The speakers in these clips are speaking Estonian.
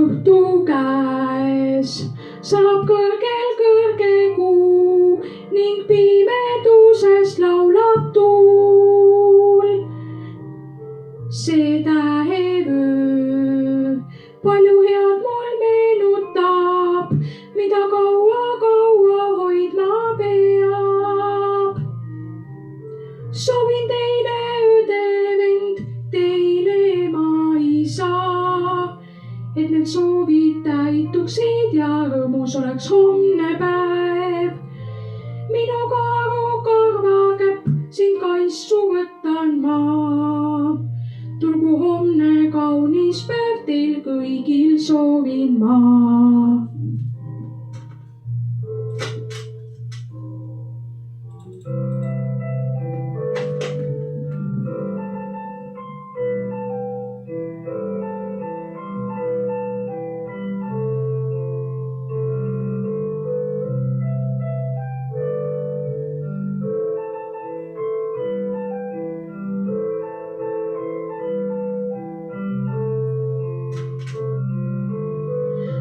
õhtu käes, saab kõrge kuu ning pimeduses laulab tuul. See tähevöö palju head mul meenutab, mida kaua hoidma peab. Soovin teile õde vend, teile ema isa, et need soovid täituksid ja rõõmus oleks homne päev. Minu karvakäpp sind kaisu võtan ma. Tulgu homne kaunis päev teil kõigil soovin ma.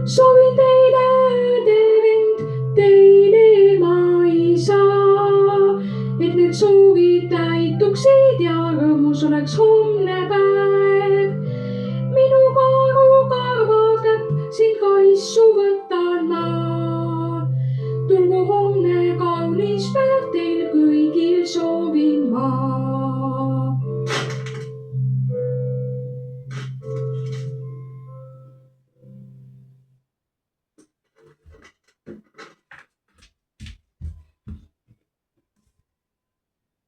Soovin teile õde vend, teile ema isa, et need soovid täituksid ja rõõmus oleks